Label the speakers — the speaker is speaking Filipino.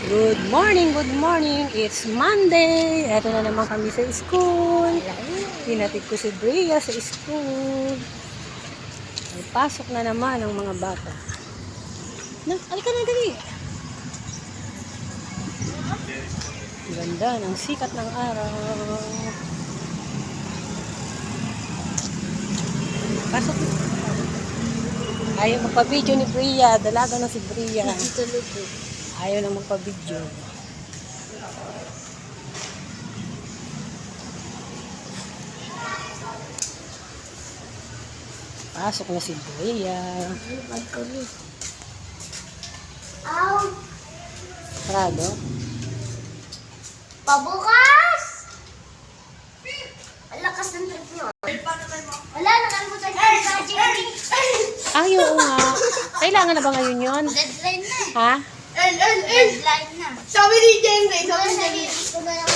Speaker 1: Good morning, good morning. It's Monday. Eto na naman kami sa school. Hinatid ko si Bria sa school. May pasok na naman ang mga bata. Alika na, dali. Ganda ng sikat ng araw. Pasok. Ayaw magpa-video ni Bria. Dalaga na si Bria. Ayaw na magpa-video. Pasok na si Bria. Sarado?
Speaker 2: Pabukas! Ang lakas ng trip nyo. Wala, nakalimutan ko yung charging.
Speaker 1: Ayaw nga. Kailangan na ba ngayon yun?
Speaker 2: Deadline na.
Speaker 1: Ha?
Speaker 2: Deadline na.
Speaker 3: Sabi ni Jenny, sabi ni Jenny.
Speaker 2: Sarili ko na lang.